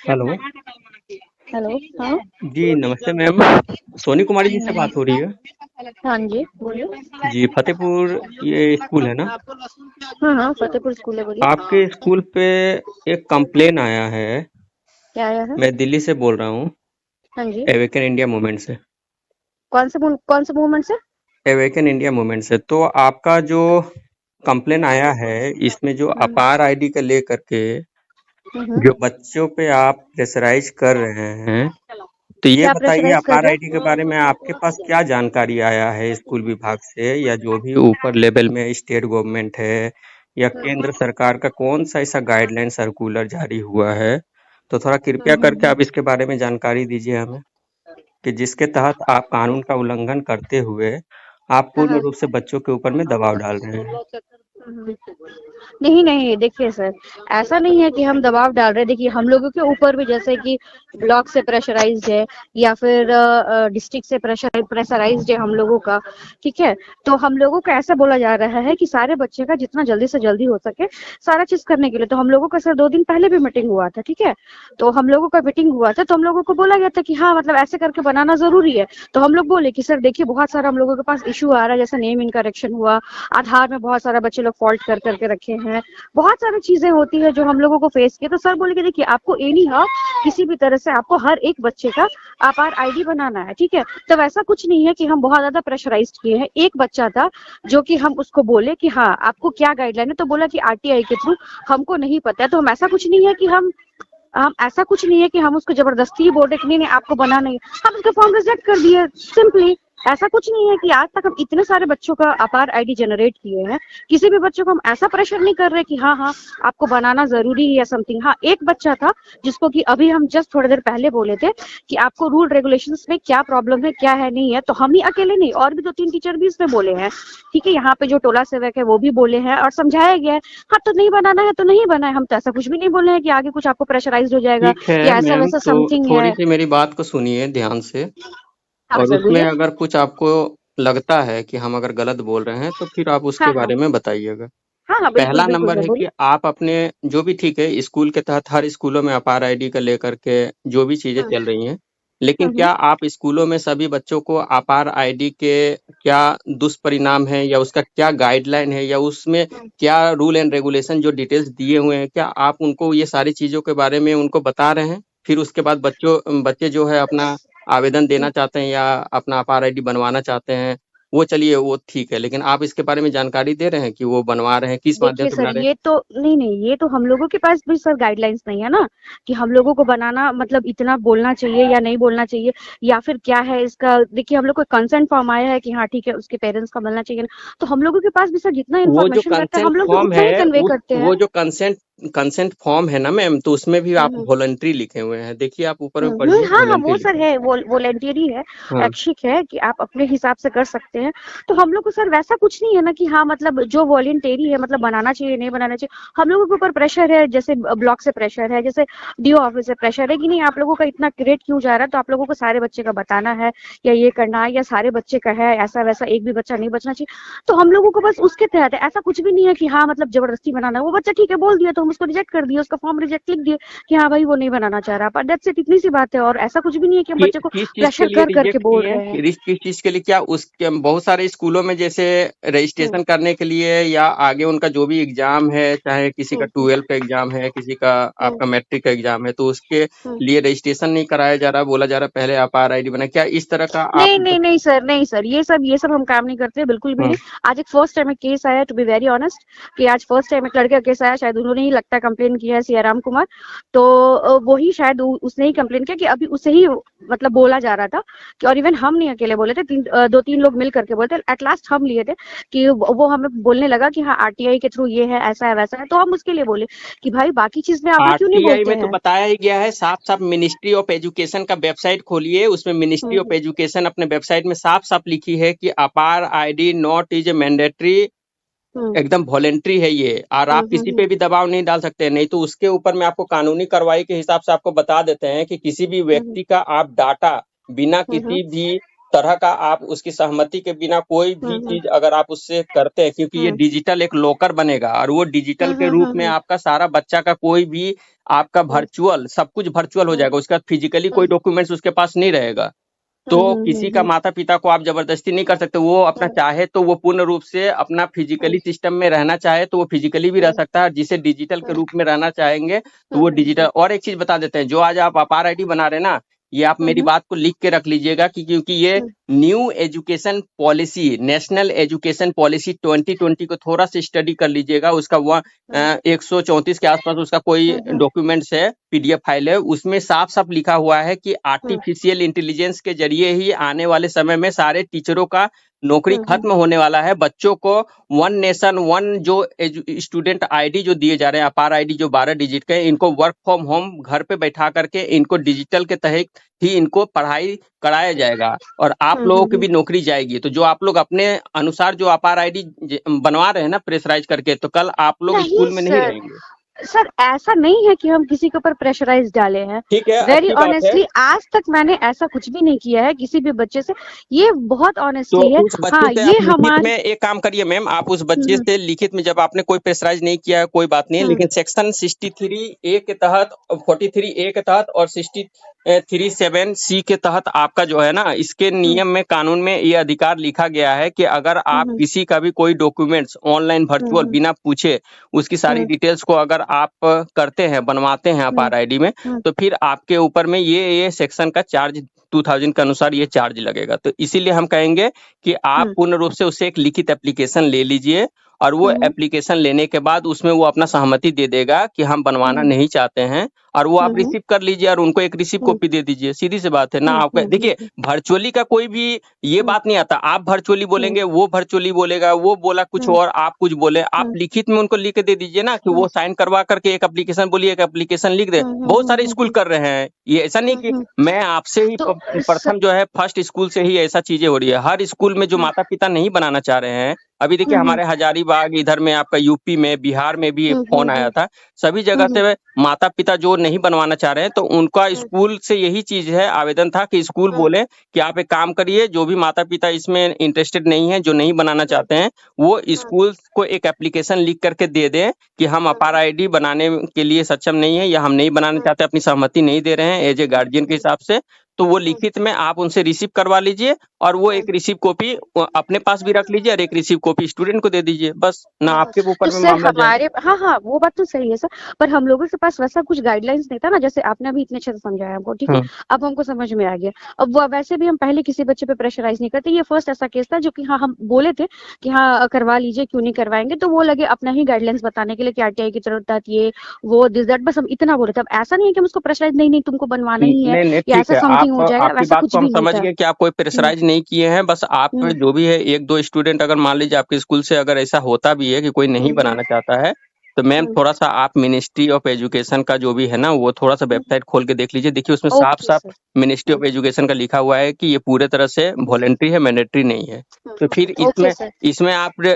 Hello. Hello. हाँ। जी, नमस्ते ma'am. Soni Kumari ji से बात हो रही है? हाँ जी, बोलिए। जी, फ़तेहपुर ये स्कूल है ना? हाँ हाँ, फतेहपुर स्कूल है, बोलिए। आपके स्कूल पे एक कंप्लेन आया है। क्या आया है? मैं दिल्ली से बोल रहा हूँ, हाँ जी। अवेकन इंडिया मूवमेंट से। कौन से मूवमेंट से? अवेकन इंडिया मूवमेंट से। तो आपका जो कंप्लेन आया है, इसमें जो हम्म, अपार आईडी को लेकर के हम्म। जो बच्चों पे आप प्रेशराइज़ कर रहे हैं, तो ये क्या बताइए प्रेशराइज कर अपार रहे आईडी के बारे में आपके पास क्या जानकारी आया है स्कूल विभाग से, या जो भी ऊपर लेवल में स्टेट गवर्नमेंट है या केंद्र हैं? सरकार का कौन सा ऐसा गाइडलाइन सर्कुलर जारी हुआ है? तो थोड़ा कृपया करके आप इसके बारे में जानकारी दीजिए हमें, कि जिसके तहत आप कानून का उल्लंघन करते हुए आप हाँ पूर्ण हाँ। रूप से बच्चों के ऊपर में दबाव डाल रहे हैं। हम्म। नहीं नहीं, देखिए सर, ऐसा नहीं है कि हम दबाव डाल रहे हैं। देखिए, हम लोगों के ऊपर भी जैसे कि ब्लॉक से प्रेशराइज्ड है या फिर डिस्ट्रिक्ट से प्रेशराइज्ड है हम लोगों का। ठीक है। तो हम लोगों को ऐसा बोला जा रहा है कि सारे बच्चे का जितना जल्दी से जल्दी हो सके सारा चीज करने के लिए। तो हम लोगों का सर 2 दिन पहले भी मीटिंग हुआ था। ठीक है। तो हम लोगों का मीटिंग हुआ था, तो हम लोगों को बोला गया था कि हाँ, मतलब ऐसे करके बनाना जरूरी है। तो हम लोग बोले कि सर देखिए, बहुत सारा हम लोगों के पास इशू आ रहा है, जैसे नेम इनकरेक्शन हुआ, आधार में बहुत सारा बच्चे लोग फॉल्ट कर करके रखे हैं, बहुत सारी चीजें होती है जो हम लोगों को फेस किए। तो सर बोले कि देखिए, आपको एनी हाउ किसी भी तरह से आपको हर एक बच्चे का आपार आईडी बनाना है। ठीक है। तो वैसा कुछ नहीं है कि हम बहुत ज्यादा प्रेशराइज किए हैं। एक बच्चा था जो कि हम उसको बोले कि हाँ, आपको क्या गाइडलाइन है, तो बोला कि आरटीआई के थ्रू। हमको नहीं पता है। तो हम ऐसा कुछ नहीं है कि हम ऐसा कुछ नहीं है कि हम उसको जबरदस्ती बोल रहे कि नहीं नहीं आपको बना नहीं। हम उसका फॉर्म रिजेक्ट कर दिए, सिंपली। ऐसा कुछ नहीं है कि आज तक हम इतने सारे बच्चों का अपार आईडी जनरेट किए हैं। किसी भी बच्चों को हम ऐसा प्रेशर नहीं कर रहे कि हाँ हाँ आपको बनाना जरूरी है या समथिंग। हाँ, एक बच्चा था जिसको कि अभी हम जस्ट थोड़ी देर पहले बोले थे कि आपको रूल रेगुलेशंस में क्या प्रॉब्लम है, क्या है, नहीं है। तो हम ही अकेले नहीं, और भी 2-3 टीचर भी इसमें बोले हैं। ठीक है। यहाँ पे जो टोला सेवक है वो भी बोले हैं और समझाया गया है। हाँ, तो नहीं बनाना है तो नहीं बना है। हम तो ऐसा कुछ भी नहीं बोले हैं कि आगे कुछ आपको प्रेशराइज हो जाएगा ठीक है या ऐसा मैम, वैसा तो समथिंग है। थोड़ी-सी मेरी बात को सुनिए ध्यान से, हाँ और सर, उसमें बोलिए। अगर कुछ आपको लगता है कि हम अगर गलत बोल रहे हैं, तो फिर आप उसके हाँ हाँ। बारे में बताइएगा। हाँ हाँ, बिल्कुल पहला बिल्कुल नंबर सर, है कि बोलिए। आप अपने जो भी ठीक है, स्कूल के तहत हर स्कूलों में अपार आईडी को लेकर के जो भी चीज़ें हम्म चल रही हैं, लेकिन हम्म क्या आप स्कूलों में सभी बच्चों को अपार आईडी के क्या दुष्परिणाम हैं, या उसका क्या गाइडलाइन है, या उसमें हम्म। क्या रूल एंड रेगुलेशन जो डिटेल्स दिए हुए हैं, क्या आप उनको ये सारी चीज़ों के बारे में उनको बता रहे हैं? फिर उसके बाद बच्चे जो है अपना आवेदन देना चाहते हैं या अपना अपार आईडी बनवाना चाहते हैं, वो चलिए वो ठीक है, लेकिन आप इसके बारे में जानकारी दे रहे हैं कि वो बनवा रहे हैं, किस माध्यम देखिए से सर, बना रहे हैं? ये तो नहीं नहीं, ये तो हम लोगों के पास भी सर गाइडलाइंस नहीं है ना कि हम लोगों को बनाना मतलब इतना बोलना चाहिए या नहीं बोलना चाहिए, या फिर क्या है इसका। देखिए, हम लोग को कंसेंट फॉर्म आया है कि हाँ ठीक है, उसके पेरेंट्स का मिलना चाहिए ना। तो हम लोगों के पास भी सर जितना वो जो इन्फॉर्मेशन रहता है कंसेंट हम लोग भी फॉर्म उतना ही है, कन्वे उस करते वो हैं। जो कंसेंट कंसेंट फॉर्म है ना मैम, तो उसमें भी आप हम्म। वॉलंटरी लिखे हुए हैं। देखिए आप ऊपर में पढ़िए, हाँ हाँ, वॉलंटरी वो सर लिखा है। है, वो वॉलेंटियरी है। हाँ। ऐच्छिक है कि आप अपने हिसाब से कर सकते हैं। तो हम लोग को सर वैसा कुछ नहीं है ना कि हाँ, मतलब जो वॉलेंटियरी है मतलब बनाना चाहिए नहीं बनाना चाहिए। हम लोगों के ऊपर प्रेशर है, जैसे ब्लॉक से प्रेशर है, जैसे डीओ ऑफिस से प्रेशर है कि नहीं आप लोगों का इतना ग्रेड क्यों जा रहा है, तो आप लोगों को सारे बच्चे का बताना है या ये करना है, या सारे बच्चे का है ऐसा वैसा, एक भी बच्चा नहीं बचना चाहिए। तो हम लोगों को बस उसके तहत है, ऐसा कुछ भी नहीं है कि हाँ मतलब जबरदस्ती बनाना है। वो बच्चा ठीक है बोल दिया तो हम उसको रिजेक्ट कर दिया, उसका फॉर्म रिजेक्ट लिख दिया कि हाँ भाई वो नहीं बनाना चाह रहा। पर दैट्स इट, इतनी सी बात है। और ऐसा कुछ भी नहीं है कि हम बच्चे को किस चीज के प्रेशर लिए कर करके रिजेक्ट बोल किए हैं, रहे हैं। किस चीज के लिए? क्या उसके बहुत सारे स्कूलों में जैसे हम्म रजिस्ट्रेशन करने के लिए, या आगे उनका जो भी एग्जाम है, चाहे किसी का हम्म 12 का एग्जाम है, किसी का हम्म आपका मैट्रिक का एग्जाम है, तो उसके हम्म। लिए रजिस्ट्रेशन नहीं कराया जा रहा, बोला जा रहा पहले आप आर आईडी बना, क्या इस तरह का आप? नहीं नहीं नहीं सर, नहीं सर, ये सब हम काम नहीं करते, बिल्कुल भी हाँ। नहीं। आज एक फर्स्ट टाइम एक केस आया, टू बी वेरी ऑनेस्ट, कि आज फर्स्ट टाइम एक लड़के का केस आया, शायद उन्होंने ही लगता है कंप्लेन किया है, सियाराम कुमार। तो वही शायद उसने ही कंप्लेन किया कि अभी उसे ही मतलब बोला जा रहा था कि, और इवन हम नहीं अकेले बोले थे, 2-3 लोग मिल करके बोलते, एट लास्ट हम लिए थे कि वो हमें बोलने लगा कि हाँ आरटीआई के थ्रू ये है, ऐसा है वैसा है। तो हम उसके लिए बोले कि भाई बाकी चीज में आप लोग क्यों नहीं आरटीआई बोलते में तो हैं। बताया ही गया है साफ साफ, मिनिस्ट्री ऑफ एजुकेशन का वेबसाइट खोलिए, उसमें मिनिस्ट्री ऑफ हम्म एजुकेशन अपने वेबसाइट में साफ साफ लिखी है कि APAAR ID not is a mandatory, hmm एकदम वॉलेंट्री है ये, और आप किसी हम्म पे भी दबाव नहीं डाल सकते, नहीं तो उसके ऊपर में आपको कानूनी कार्रवाई के हिसाब से आपको बता देते हैं कि किसी भी हम्म व्यक्ति का आप डाटा बिना हम्म किसी भी तरह का आप उसकी सहमति के बिना कोई भी चीज अगर आप उससे करते हैं, क्योंकि ये डिजिटल एक लॉकर बनेगा और वो डिजिटल के रूप में आपका सारा बच्चा का कोई भी आपका वर्चुअल सब कुछ वर्चुअल हो जाएगा, उसके बाद फिजिकली कोई डॉक्यूमेंट्स उसके पास नहीं रहेगा। तो किसी का माता पिता को आप जबरदस्ती नहीं कर सकते, वो अपना चाहे तो वो पूर्ण रूप से अपना फिजिकली सिस्टम में रहना चाहे तो वो फिजिकली भी रह सकता है, और जिसे डिजिटल के रूप में रहना चाहेंगे तो वो डिजिटल। और एक चीज बता देते हैं, जो आज आप अपार आईडी बना रहे हैं ना, ये आप मेरी बात को लिख के रख लीजिएगा कि क्योंकि ये new education policy, national education policy 2020 को थोड़ा सा स्टडी कर लीजिएगा। उसका 134 के आसपास उसका कोई डॉक्यूमेंट्स है, पीडीएफ फाइल है, उसमें साफ साफ लिखा हुआ है कि आर्टिफिशियल इंटेलिजेंस के जरिए ही आने वाले समय में सारे टीचरों का नौकरी खत्म होने वाला है। बच्चों को वन नेशन वन जो स्टूडेंट आईडी जो दिए जा रहे हैं, अपार आईडी जो 12 डिजिट के, इनको वर्क फ्रॉम होम घर पे बैठा करके इनको डिजिटल के तहत ही इनको पढ़ाई कराया जाएगा और आप लोगों की भी नौकरी जाएगी। तो जो आप लोग अपने अनुसार जो अपार आईडी बनवा रहे हैं ना प्रेशराइज करके, तो कल आप लोग स्कूल में नहीं रहेंगे। सर ऐसा नहीं है कि हम किसी के ऊपर प्रेशराइज डाले हैं। ठीक है, वेरी ऑनेस्टली आज तक मैंने ऐसा कुछ भी नहीं किया है किसी भी बच्चे से, ये बहुत ऑनेस्टली है। हाँ, ये हमारे में एक काम करिए मैम, आप उस बच्चे से लिखित में, जब आपने कोई प्रेशराइज नहीं किया है कोई बात नहीं है, लेकिन सेक्शन 63A के तहत, 43A के तहत और 63(7)C के तहत आपका जो है ना, इसके नियम में, कानून में ये अधिकार लिखा गया है कि अगर आप किसी का भी कोई डॉक्यूमेंट्स ऑनलाइन वर्चुअल बिना पूछे उसकी सारी डिटेल्स को अगर आप करते हैं, बनवाते हैं अपार आईडी में, तो फिर आपके ऊपर में ये सेक्शन का चार्ज 2000 के अनुसार ये चार्ज लगेगा। तो इसीलिए हम कहेंगे कि आप पूर्ण रूप से उससे एक लिखित एप्लीकेशन ले लीजिए और वो एप्लीकेशन लेने के बाद उसमें वो अपना सहमति दे देगा कि हम बनवाना नहीं चाहते हैं, और वो आप रिसीव कर लीजिए और उनको एक रिसीव कॉपी दे दीजिए। सीधी सी बात है ना। आपका देखिए, वर्चुअली का कोई भी ये बात नहीं आता, आप वर्चुअली बोलेंगे, वो वर्चुअली बोलेगा, वो बोला कुछ और आप कुछ बोले, आप लिखित में उनको लिख के दे दीजिए ना कि वो साइन करवा करके एक एप्लीकेशन बोलिए, एक एप्लीकेशन लिख दे। बहुत सारे स्कूल कर रहे हैं ये, ऐसा नहीं कि मैं आपसे ही प्रथम जो है फर्स्ट स्कूल से ही ऐसा चीजें हो रही है। हर स्कूल में जो माता पिता नहीं बनाना चाह रहे हैं, अभी देखिए हमारे हजारीबाग इधर में, आपका यूपी में, बिहार में भी एक फोन आया था, सभी जगह से माता पिता जो नहीं बनवाना चाह रहे हैं, तो उनका स्कूल से यही चीज है, आवेदन था कि स्कूल बोले कि आप एक काम करिए, जो भी माता पिता इसमें इंटरेस्टेड नहीं है, जो नहीं बनाना चाहते हैं, वो स्कूल को एक एप्लीकेशन लिख करके दे दें कि हम अपार आईडी बनाने के लिए सक्षम नहीं है या हम नहीं बनाना चाहते, अपनी सहमति नहीं दे रहे हैं एज ए गार्जियन के हिसाब से। तो वो लिखित में आप उनसे रिसीव करवा लीजिए और वो एक रिसीव कॉपी अपने पास भी रख लीजिए और एक रिसीव कॉपी स्टूडेंट को दे दीजिए, बस ना आपके ऊपर में मामला हमारे। हाँ, वो बात तो सही है सर, पर हम लोगों के पास वैसा कुछ गाइडलाइंस नहीं था ना, जैसे आपने अभी इतने अच्छे से समझाया हमको, ठीक है, अब हमको समझ में आ गया। अब वो वैसे भी हम पहले किसी बच्चे पे प्रेशराइज नहीं करते, ये फर्स्ट ऐसा केस था जो कि हाँ हम बोले थे कि हाँ करवा लीजिए, क्यों नहीं करवाएंगे, तो वो लगे अपना ही गाइडलाइंस बताने के लिए कि आरटीआई की जरूरत है, ये वो दिस दैट, बस हम इतना बोले थे। अब ऐसा नहीं है कि हम उसको प्रेशराइज नहीं तुमको बनवाना ही है या ऐसा समथिंग हो जाएगा, वैसा कुछ भी नहीं था। समझ गए कि आप कोई प्रेशराइज नहीं किए हैं, बस आप जो भी है, एक दो स्टूडेंट अगर मान लीजिए आपके स्कूल से अगर ऐसा होता भी है कि कोई नहीं बनाना चाहता है, तो मैम थोड़ा सा आप मिनिस्ट्री ऑफ एजुकेशन का जो भी है ना, वो थोड़ा सा वेबसाइट खोल के देख लीजिए। देखिए उसमें साफ साफ मिनिस्ट्री ऑफ एजुकेशन का लिखा हुआ है कि ये पूरे तरह से वॉलेंट्री है, मैंडेटरी नहीं है। तो फिर इसमें आप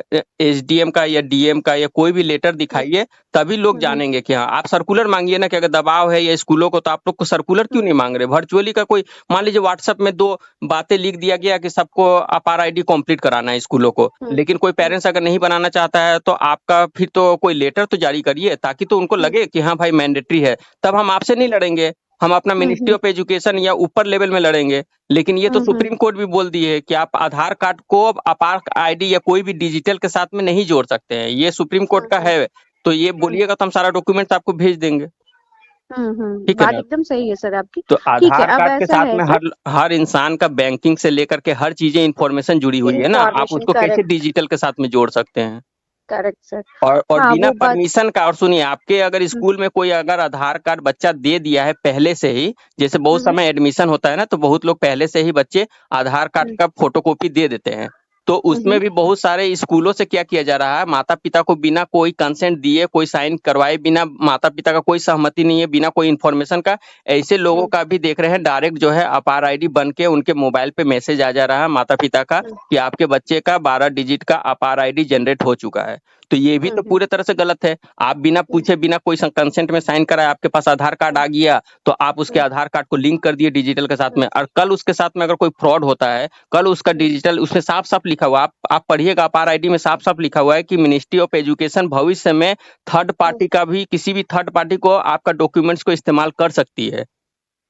एसडीएम का या डीएम का या कोई भी लेटर दिखाइए, तभी लोग जानेंगे कि हाँ। आप सर्कुलर मांगिए ना, कि अगर दबाव है या स्कूलों को, तो आप लोग को सर्कुलर क्यों नहीं मांग रहे? वर्चुअली का कोई, मान लीजिए व्हाट्सएप में 2 बातें लिख दिया गया कि सबको अपार आईडी कंप्लीट कराना है स्कूलों को, लेकिन कोई पेरेंट्स अगर नहीं बनाना चाहता है, तो आपका फिर तो कोई लेटर तो जारी करिए, ताकि तो उनको लगे कि हाँ भाई मैंडेटरी है। तब हम आपसे नहीं लड़ेंगे, हम अपना मिनिस्ट्री ऑफ एजुकेशन या ऊपर लेवल में लड़ेंगे। लेकिन ये तो सुप्रीम कोर्ट भी बोल दी है कि आप आधार कार्ड को अपार आईडी या कोई भी डिजिटल के साथ में नहीं जोड़ सकते हैं, ये सुप्रीम कोर्ट का है। तो ये बोलिएगा तो हम सारा डॉक्यूमेंट आपको भेज देंगे। ठीक है, बात एकदम सही है सर आपकी। तो आधार कार्ड के साथ में हर इंसान का बैंकिंग से लेकर के हर चीजें इंफॉर्मेशन जुड़ी हुई है ना, आप उसको कैसे डिजिटल के साथ में जोड़ सकते हैं? Correct sir. और बिना परमिशन का, और सुनिए, आपके अगर स्कूल में कोई अगर आधार कार्ड बच्चा दे दिया है पहले से ही, जैसे बहुत समय एडमिशन होता है ना, तो बहुत लोग पहले से ही बच्चे आधार कार्ड का फोटोकॉपी दे देते हैं। तो उसमें भी बहुत सारे स्कूलों से क्या किया जा रहा है, माता पिता को बिना कोई कंसेंट दिए, कोई साइन करवाए बिना, माता पिता का कोई सहमति नहीं है, बिना कोई इन्फॉर्मेशन का, ऐसे लोगों का भी देख रहे हैं डायरेक्ट जो है अपार आईडी बन के उनके मोबाइल पे मैसेज आ जा रहा है माता पिता का कि आपके बच्चे का 12 डिजिट का अपार आईडी जनरेट हो चुका है। तो ये भी तो पूरे तरह से गलत है। आप बिना पूछे, बिना कोई कंसेंट में साइन कराए आपके पास आधार कार्ड आ गया, तो आप उसके आधार कार्ड को लिंक कर दिए डिजिटल के साथ में, और कल उसके साथ में अगर कोई फ्रॉड होता है, कल उसका डिजिटल उसमें साफ साफ लिखा हुआ, आप पढ़िएगा, आप आर में साफ साफ लिखा हुआ है कि मिनिस्ट्री ऑफ एजुकेशन भविष्य में थर्ड पार्टी का भी, किसी भी थर्ड पार्टी को आपका डॉक्यूमेंट्स को इस्तेमाल कर सकती है।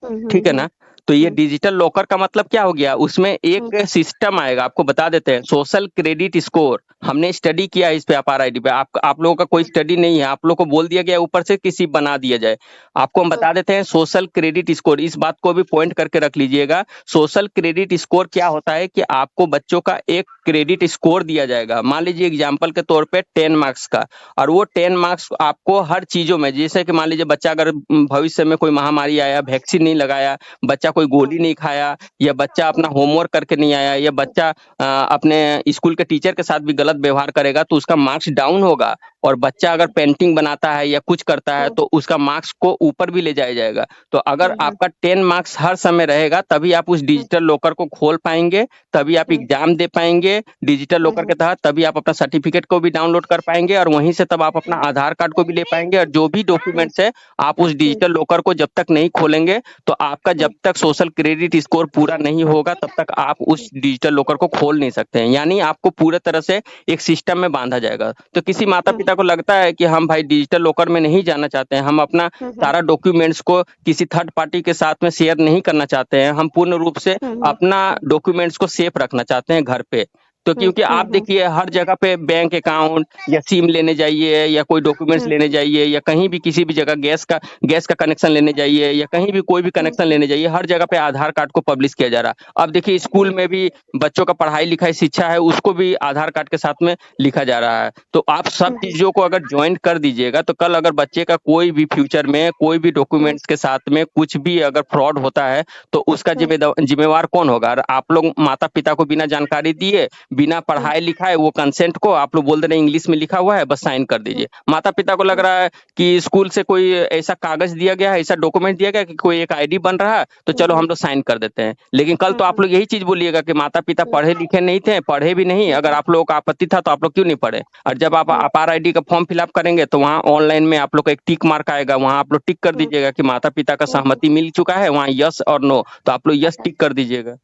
ठीक है ना? तो ये डिजिटल लॉकर का मतलब क्या हो गया, उसमें एक सिस्टम आएगा, आपको बता देते हैं, सोशल क्रेडिट स्कोर। हमने स्टडी किया है इस पे, अपार आईडी पे। आप लोगों का कोई स्टडी नहीं है, आप लोग को बोल दिया गया ऊपर से किसी बना दिया जाए। आपको हम बता देते हैं सोशल क्रेडिट स्कोर, इस बात को भी पॉइंट करके रख लीजिएगा। सोशल क्रेडिट स्कोर क्या होता है कि आपको बच्चों का एक क्रेडिट स्कोर दिया जाएगा। मान लीजिए एग्जाम्पल के तौर पे 10 मार्क्स का, और वो 10 मार्क्स आपको हर चीजों में, जैसे कि मान लीजिए बच्चा अगर भविष्य में कोई महामारी आया, वैक्सीन नहीं लगाया, बच्चा कोई गोली नहीं खाया, या बच्चा अपना होमवर्क करके नहीं आया, या बच्चा अपने स्कूल के टीचर के साथ भी गलत व्यवहार करेगा, तो उसका मार्क्स डाउन होगा। और बच्चा अगर पेंटिंग बनाता है या कुछ करता है, तो उसका मार्क्स को ऊपर भी ले जाया जाएगा। तो अगर आपका 10 मार्क्स हर समय रहेगा, तभी आप उस डिजिटल लॉकर को खोल पाएंगे, तभी आप एग्जाम दे पाएंगे डिजिटल लॉकर के तहत, तभी आप अपना सर्टिफिकेट को भी डाउनलोड कर पाएंगे, और वहीं से तब आप अपना आधार कार्ड को भी ले पाएंगे। और जो भी डॉक्यूमेंट्स है, आप उस डिजिटल लॉकर को जब तक नहीं खोलेंगे, तो आपका जब तक सोशल क्रेडिट स्कोर पूरा नहीं होगा, तब तक आप उस डिजिटल लॉकर को खोल नहीं सकते हैं। यानी आपको पूरे तरह से एक सिस्टम में बांधा जाएगा। तो किसी माता पिता को लगता है कि हम भाई डिजिटल लॉकर में नहीं जाना चाहते हैं, हम अपना सारा डॉक्यूमेंट्स को किसी थर्ड पार्टी के साथ में शेयर नहीं करना चाहते हैं, हम पूर्ण रूप से अपना डॉक्यूमेंट्स को सेफ रखना चाहते हैं घर पे। तो क्योंकि आप देखिए हर जगह पे बैंक अकाउंट या सिम लेने जाइए, या कोई डॉक्यूमेंट्स लेने जाइए, या कहीं भी किसी भी जगह गैस का कनेक्शन लेने जाइए, या कहीं भी कोई भी कनेक्शन लेने जाइए, हर जगह पे आधार कार्ड को पब्लिश किया जा रहा है। अब देखिए स्कूल में भी बच्चों का पढ़ाई लिखाई शिक्षा है, उसको भी आधार कार्ड के साथ में लिखा जा रहा है। तो आप सब चीजों को अगर ज्वाइन कर दीजिएगा, तो कल अगर बच्चे का कोई भी फ्यूचर में कोई भी डॉक्यूमेंट्स के साथ में कुछ भी अगर फ्रॉड होता है, तो उसका जिम्मेवार कौन होगा? आप लोग माता पिता को बिना जानकारी दिए, बिना पढ़ाई लिखाए, वो कंसेंट को आप लोग बोल दे रहे हैं इंग्लिश में लिखा हुआ है, बस साइन कर दीजिए। माता पिता को लग रहा है कि स्कूल से कोई ऐसा कागज दिया गया है, ऐसा डॉक्यूमेंट दिया गया है कि कोई एक आईडी बन रहा है, तो चलो हम लोग साइन कर देते हैं। लेकिन कल तो आप लोग यही चीज बोलिएगा कि माता पिता पढ़े लिखे नहीं थे, पढ़े भी नहीं, अगर आप लोगों का आपत्ति था तो आप लोग क्यों नहीं पढ़े? और जब आप अपार आईडी का फॉर्म फिलअप करेंगे, तो वहाँ ऑनलाइन में आप लोग का एक टिक मार्क आएगा, वहाँ आप लोग टिक कर दीजिएगा कि माता पिता का सहमति मिल चुका है, वहाँ यस और नो, तो आप लोग यस टिक कर दीजिएगा।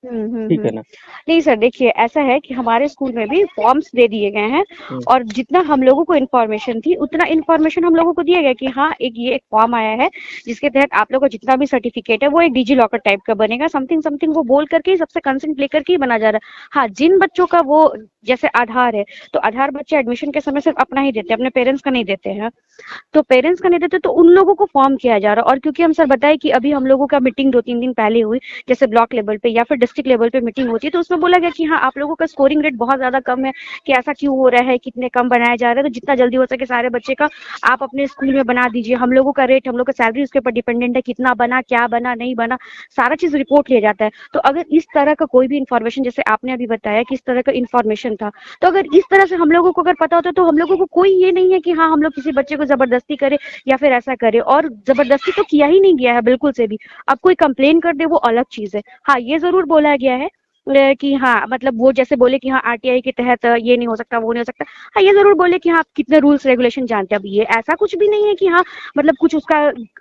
ठीक है ना? नहीं सर, देखिए ऐसा है कि हमारे स्कूल में भी फॉर्म्स दे दिए गए हैं, और जितना हम लोगों को इन्फॉर्मेशन थी उतना इन्फॉर्मेशन हम लोगों को दिया गया कि हाँ एक फॉर्म आया है, जिसके तहत आप लोगों का जितना भी सर्टिफिकेट है वो एक डिजी लॉकर टाइप का बनेगा, समथिंग वो बोल करके सबसे कंसेंट लेकर के ही बना जा रहा है। हाँ, जिन बच्चों का वो जैसे आधार है, तो आधार बच्चे एडमिशन के समय सिर्फ अपना ही देते हैं, अपने पेरेंट्स का नहीं देते हैं। तो पेरेंट्स का नहीं देते, तो उन लोगों को फॉर्म किया जा रहा है। और क्योंकि हम सर बताए कि अभी हम लोगों का मीटिंग 2-3 दिन पहले हुई, जैसे ब्लॉक लेवल पे या फिर डिस्ट्रिक्ट लेवल पे मीटिंग होती है, तो उसमें बोला गया कि हाँ आप लोगों का स्कोरिंग रेट बहुत ज्यादा कम है, कि ऐसा क्यों हो रहा है, कितने कम बनाया जा रहा है, तो जितना जल्दी हो सके सारे बच्चे का आप अपने स्कूल में बना दीजिए। हम लोगों का रेट, हम लोग का सैलरी उसके ऊपर डिपेंडेंट है, कितना बना, क्या बना, नहीं बना, सारा चीज रिपोर्ट लिया जाता है। तो अगर इस तरह का कोई भी इन्फॉर्मेशन, जैसे आपने अभी बताया कि इस तरह का इन्फॉर्मेशन था, तो अगर इस तरह से हम लोगों को अगर पता होता, तो हम लोगों को कोई ये नहीं है कि हाँ हम लोग किसी बच्चे को जबरदस्ती करें या फिर ऐसा करे। और जबरदस्ती तो किया ही नहीं गया है बिल्कुल से भी। अब कोई कंप्लेन कर दे वो अलग चीज है। हाँ, ये जरूर बोला गया है कि हाँ मतलब वो जैसे बोले कि हाँ आरटीआई के तहत ये नहीं हो सकता, वो नहीं हो सकता। हाँ, ये जरूर बोले कि हाँ आप कितने रूल्स रेगुलेशन जानते हैं। अब ये ऐसा कुछ भी नहीं है कि हाँ मतलब कुछ उसका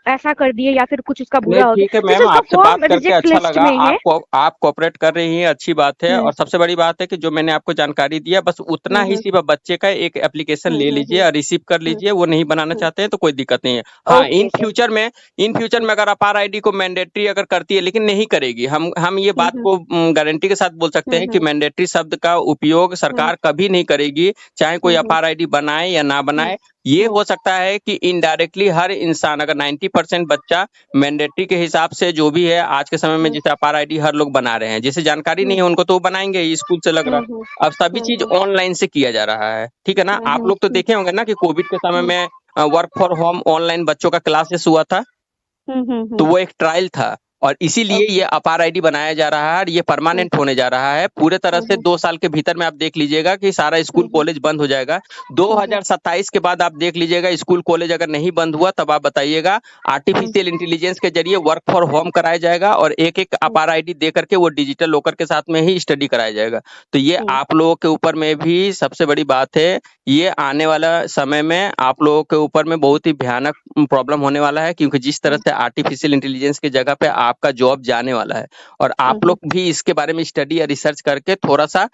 ऐसा कर दिए या फिर कुछ उसका बुरा हो ठीक है गया। मैम, आपसे बात करके रिजेक्ट अच्छा लिस्ट लगा। में है। आप कोऑपरेट कर रही हैं, अच्छी बात है। और सबसे बड़ी बात है कि जो मैंने आपको जानकारी दिया, बस उतना ही सिर्फ बच्चे का एक एप्लीकेशन ले लीजिए और रिसीव कर लीजिए। वो नहीं बनाना चाहते हैं तो कोई दिक्कत नहीं है। हाँ, इन फ्यूचर में अगर अपार आईडी को मैंडेटरी अगर करती है, लेकिन नहीं करेगी, हम ये बात को गारंटी के साथ बोल सकते हैं कि मैंडेटरी शब्द का उपयोग सरकार कभी नहीं करेगी, चाहे कोई अपार आईडी बनाए या ना बनाए। ये हो सकता है कि इनडायरेक्टली हर इंसान, अगर 90% बच्चा मैंडेटरी के हिसाब से जो भी है आज के समय में, जैसे अपार आईडी हर लोग बना रहे हैं, जैसे जानकारी नहीं है उनको तो वो बनाएंगे ही, स्कूल से लग रहा है। अब सभी चीज ऑनलाइन से किया जा रहा है। ठीक है ना? आप लोग तो देखे होंगे ना कि कोविड के समय में वर्क फॉर होम ऑनलाइन बच्चों का क्लासेस हुआ था, तो वो एक ट्रायल था। और इसीलिए ओके। ये अपार आईडी बनाया जा रहा है और ये हुँ, परमानेंट होने जा रहा है पूरे तरह से। हुँ, 2 साल के भीतर में आप देख लीजिएगा कि सारा हुँ, स्कूल हुँ, कॉलेज बंद हो जाएगा। हुँ, 2027 के बाद आप देख लीजिएगा स्कूल कॉलेज अगर नहीं बंद हुआ तब आप बताइएगा। हुँ, आर्टिफिशियल इंटेलिजेंस के जरिए वर्क फॉर होम कराया जाएगा और एक एक हुँ, अपार आईडी दे करके वो डिजिटल लॉकर के साथ में ही स्टडी कराया जाएगा। तो ये हुँ, आप लोगों के ऊपर में भी सबसे बड़ी बात है। ये आने वाला समय में आप लोगों के ऊपर में बहुत ही भयानक प्रॉब्लम होने वाला है, क्योंकि जिस तरह हुँ, से आर्टिफिशियल इंटेलिजेंस की जगह पे आपका जॉब जाने वाला है। और हुँ, आप हुँ, लोग भी इसके बारे में स्टडी या रिसर्च करके थोड़ा सा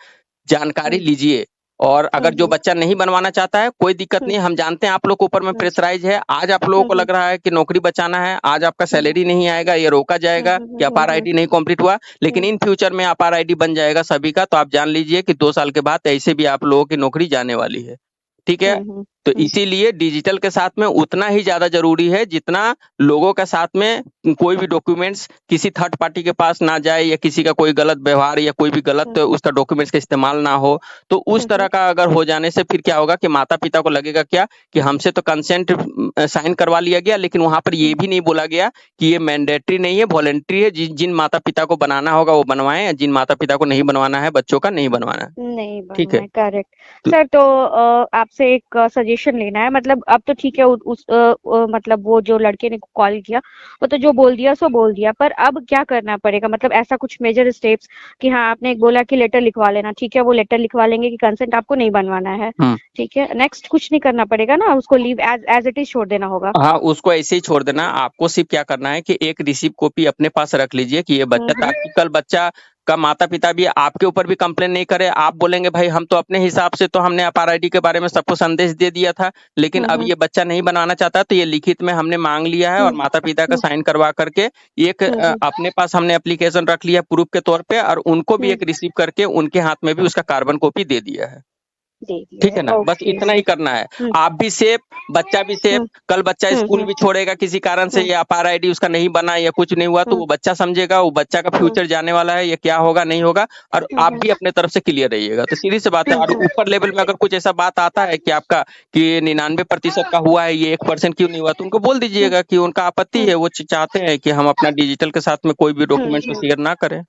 जानकारी हुँ, लीजिए। और हुँ, अगर जो हुँ, बच्चा नहीं बनवाना चाहता है कोई दिक्कत हुँ, नहीं है, हम जानते हैं आप लोग के ऊपर में हुँ, प्रेशराइज है। आज आप लोगों हुँ, को हुँ, लग रहा है कि नौकरी बचाना है, आज आपका हुँ, सैलरी नहीं आएगा, ये रोका हुँ, जाएगा हुँ, कि हुँ, अपार हुँ, आईडी नहीं कंप्लीट हुआ, लेकिन हुँ, इन फ्यूचर में अपार आईडी बन जाएगा सभी का। तो आप जान लीजिए कि 2 साल के बाद ऐसे भी आप लोगों की नौकरी जाने वाली है। ठीक है। हुँ, हुँ, तो हुँ, इसीलिए डिजिटल के साथ में उतना ही ज्यादा जरूरी है जितना लोगों के साथ में कोई भी डॉक्यूमेंट्स किसी थर्ड पार्टी के पास ना जाए, या किसी का कोई गलत व्यवहार या कोई भी गलत हुँ, उसका डॉक्यूमेंट्स का इस्तेमाल ना हो। तो उस हुँ, तरह का अगर हो जाने से फिर क्या होगा कि माता पिता को लगेगा क्या कि हमसे तो कंसेंट साइन करवा लिया गया, लेकिन वहां पर ये हुँ, भी नहीं बोला गया कि ये मैंडेटरी नहीं है, वॉलेंट्री है। जिन जिन माता पिता को बनाना होगा वो बनवाएं, जिन माता पिता को नहीं बनवाना है बच्चों का नहीं बनवाना है। नहीं ठीक बनना है। है, करेक्ट। तो सर तो आपसे एक सजेशन लेना है, मतलब अब तो ठीक है, मतलब वो जो लड़के ने कॉल किया वो तो जो बोल दिया सो बोल दिया, पर अब क्या करना पड़ेगा, मतलब ऐसा कुछ मेजर स्टेप्स कि हाँ आपने एक बोला कि लेटर लिखवा लेना, ठीक है वो लेटर लिखवा लेंगे कि कंसेंट आपको नहीं बनवाना है, हम्म। ठीक है, नेक्स्ट कुछ नहीं करना पड़ेगा ना, उसको leave as as it is छोड़ देना होगा। हाँ, उसको ऐसे ही छोड़ देना। आपको सिर्फ क्या करना है कि एक रिसीव कॉपी अपने पास रख लीजिए कि ये बच्चा, हम्म, ताकि कल बच्चा का माता पिता भी आपके ऊपर भी कंप्लेन नहीं करे। आप बोलेंगे भाई हम तो अपने हिसाब से तो हमने अपार आईडी के बारे में सबको संदेश दे दिया था, लेकिन अब हम्म, ये बच्चा नहीं बनाना चाहता, तो ये लिखित में हमने मांग लिया है और हम्म, माता पिता का हम्म, साइन करवा करके एक हम्म, अपने पास हमने एप्लीकेशन रख लिया प्रूफ के तौर पे, और उनको भी हम्म, एक रिसीव करके उनके हाथ में भी उसका कार्बन कॉपी दे दिया है। दे दिया ठीक है, है ना, बस ओके इतना ही सर। करना है। हम्म, आप भी सेफ, बच्चा भी सेफ। हम्म, कल बच्चा हम्म, स्कूल हम्म, भी छोड़ेगा किसी कारण से, हम्म, या अपार आईडी उसका नहीं बना या कुछ नहीं हुआ, तो हम्म, वो बच्चा समझेगा वो बच्चा का हम्म, फ्यूचर जाने वाला है, ये क्या होगा नहीं होगा। और हम्म, आप हम्म, भी अपने तरफ से क्लियर रहिएगा। तो सीधी सी बात है। और हम्म, ऊपर लेवल में अगर कुछ ऐसा बात आता है कि आपका कि 99% का हुआ है, ये 1% क्यों नहीं हुआ, तो उनको बोल हम्म, दीजिएगा कि उनका आपत्ति हम्म, है, वो चाहते हैं कि हम अपना डिजिटल के साथ में कोई भी डॉक्यूमेंट को हम्म, शेयर ना करें।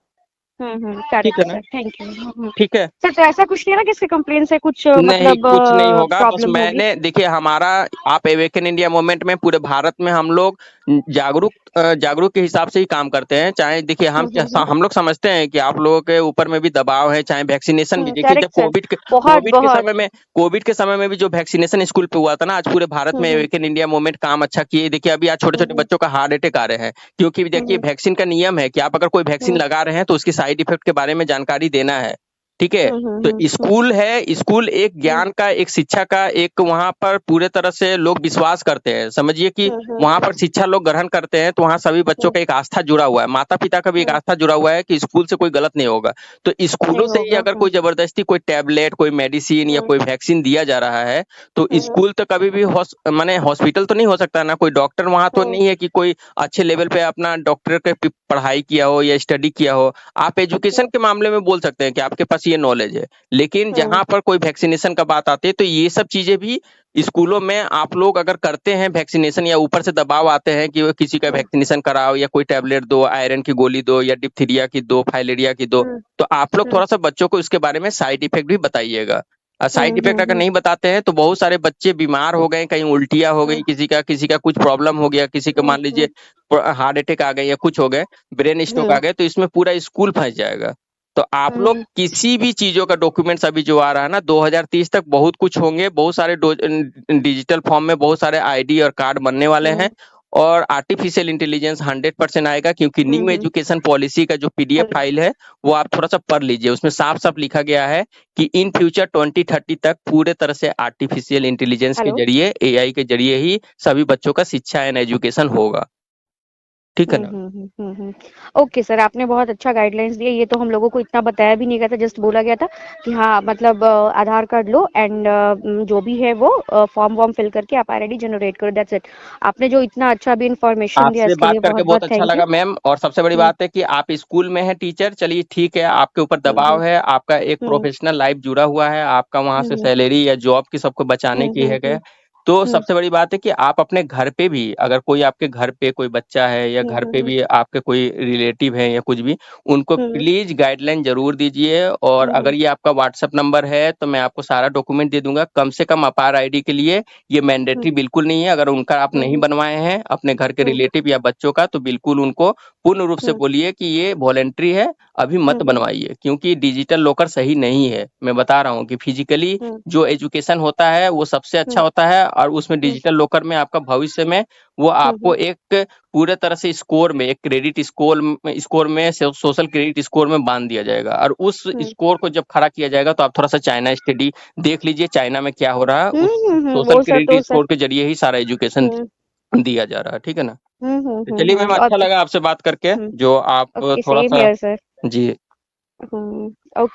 ठीक करेक्ट है ना। Sir, thank you. ठीक है। सर तो ऐसा कुछ नहीं है ना कि इसके कंप्लेन से कुछ नहीं, मतलब कुछ नहीं होगा। बस प्रॉब्लम होगी? मैंने देखिए हमारा, आप अवेकन इंडिया मूवमेंट में पूरे भारत में हम लोग जागरूक के हिसाब से ही काम करते हैं। चाहे देखिए हम लोग समझते हैं कि आप लोगों के ऊपर में भी दबाव है, चाहे वैक्सीनेशन भी देखिए। जब करेक्ट सर, बहुत बहुत। कोविड के समय में भी जो वैक्सीनेशन स्कूल पे हुआ था ना, आज पूरे भारत हम्म, में हम्म, अवेकन इंडिया मूवमेंट काम अच्छा किए। देखिए अभी आज छोटे छोटे हम्म, बच्चों का हार्ट अटैक आ रहे हैं, क्योंकि देखिए हम्म, वैक्सीन का नियम है कि आप अगर कोई वैक्सीन हम्म, लगा रहे हैं तो उसकी साइड इफेक्ट के बारे में जानकारी देना है। ठीक है। हम्म, तो हम्म, स्कूल है, स्कूल एक ज्ञान का, एक शिक्षा का, एक वहां पर पूरे तरह से लोग विश्वास करते हैं। समझिए कि हम्म, वहां पर शिक्षा लोग ग्रहण करते हैं, तो वहां सभी बच्चों हम्म, का एक आस्था जुड़ा हुआ है, माता पिता का भी एक हम्म, आस्था जुड़ा हुआ है कि स्कूल से कोई गलत नहीं होगा। तो स्कूलों नहीं से ही होगा। अगर कोई जबरदस्ती कोई टैबलेट, कोई मेडिसिन या हम्म, कोई वैक्सीन दिया जा रहा है, तो हम्म, स्कूल तो कभी भी माने हॉस्पिटल तो नहीं हो सकता ना, कोई डॉक्टर वहां तो हम्म, नहीं है कि कोई अच्छे लेवल पे अपना डॉक्टर के पढ़ाई किया हो या स्टडी किया हो। आप एजुकेशन के मामले में बोल सकते हैं कि आपके पास ये नॉलेज है, लेकिन हम्म, जहां पर कोई वैक्सीनेशन का बात आती है तो ये सब चीजें भी स्कूलों में आप लोग अगर करते हैं वैक्सीनेशन, या ऊपर से दबाव आते हैं कि वो किसी का हम्म, वैक्सीनेशन कराओ, या कोई टैबलेट दो, आयरन की गोली दो, या डिप्थीरिया की दो, फाइलेरिया की दो, हम्म, तो आप लोग हम्म, थोड़ा सा बच्चों को इसके बारे में साइड इफेक्ट भी बताइएगा। साइड हम्म, इफेक्ट अगर नहीं बताते हैं तो बहुत सारे बच्चे बीमार हो गए, कहीं उल्टियां हो गई, हम्म, किसी का कुछ प्रॉब्लम हो गया, किसी को हम्म, मान लीजिए हार्ट अटैक आ गए या कुछ हो गए, ब्रेन स्ट्रोक आ हम्म, गए, तो इसमें पूरा स्कूल फंस जाएगा। तो आप लोग हम्म, किसी भी चीजों का डॉक्यूमेंट्स अभी जो आ रहा है ना, 2030 तक बहुत कुछ होंगे, बहुत सारे डिजिटल फॉर्म में बहुत सारे आईडी और कार्ड बनने वाले हैं। हम्म, और आर्टिफिशियल इंटेलिजेंस 100% आएगा, क्योंकि न्यू हम्म, एजुकेशन पॉलिसी का जो पीडीएफ हम्म, फाइल है वो आप थोड़ा सा पढ़ लीजिए। उसमें साफ साफ लिखा गया है कि इन फ्यूचर 2030 तक पूरे तरह से आर्टिफिशियल इंटेलिजेंस के हेलो। जरिए, एआई के जरिए ही सभी बच्चों का शिक्षा एंड एजुकेशन होगा। ठीक है हुँ, ना। हुँ, हुँ, हुँ, हुँ। ओके सर, आपने बहुत अच्छा गाइडलाइंस दिया। ये तो हम लोगों को इतना बताया भी नहीं गया था, जस्ट बोला गया था कि हाँ, मतलब आधार कार्ड लो एंड जो भी है वो फॉर्म वॉर्म फिल करके आप आईडी जनरेट करो, दैट्स इट। आपने जो इतना अच्छा भी इन्फॉर्मेशन दिया आपसे इसके बात लिए करके बहुत बहुत-बहुत अच्छा थैंक यू। लगा मैम। और सबसे बड़ी हुँ, बात है कि आप स्कूल में हैं टीचर, चलिए ठीक है, आपके ऊपर हुँ, हुँ, दबाव है, आपका एक हुँ, प्रोफेशनल लाइफ जुड़ा हुआ है, आपका वहां हुँ, से हुँ, सैलरी या जॉब की सबको बचाने हुँ, की हुँ, है हुँ, गए। तो सबसे बड़ी बात है कि आप अपने घर पे भी, अगर कोई आपके घर पे कोई बच्चा है या घर पे भी आपके कोई रिलेटिव है या कुछ भी, उनको प्लीज गाइडलाइन जरूर दीजिए। और अगर ये आपका व्हाट्सएप नंबर है तो मैं आपको सारा डॉक्यूमेंट दे दूंगा। कम से कम अपार आईडी के लिए ये मैंडेटरी बिल्कुल नहीं है। अगर उनका आप नहीं बनवाए हैं अपने घर के रिलेटिव या बच्चों का, तो बिल्कुल उनको पूर्ण रूप से बोलिए कि ये वॉलेंट्री है, अभी मत बनवाइए। क्योंकि डिजिटल लॉकर सही नहीं है। मैं बता रहा हूँ कि फिजिकली जो एजुकेशन होता है वो सबसे अच्छा होता है, और उसमें डिजिटल लॉकर में आपका भविष्य में वो आपको एक पूरे तरह से स्कोर में, एक क्रेडिट स्कोर में सोशल क्रेडिट स्कोर में बांध दिया जाएगा। और उस स्कोर को जब खड़ा किया जाएगा तो आप थोड़ा सा चाइना स्टडी देख लीजिए, चाइना में क्या हो रहा है। उस सोशल वो सब क्रेडिट तो सर। स्कोर के जरिए ही सारा एजुकेशन दिया जा रहा है। ठीक है ना? तो चलिए मैम, और अच्छा लगा आपसे बात करके, जो आप ओके, थोड़ा सेम सा हियर सर। Ji okay.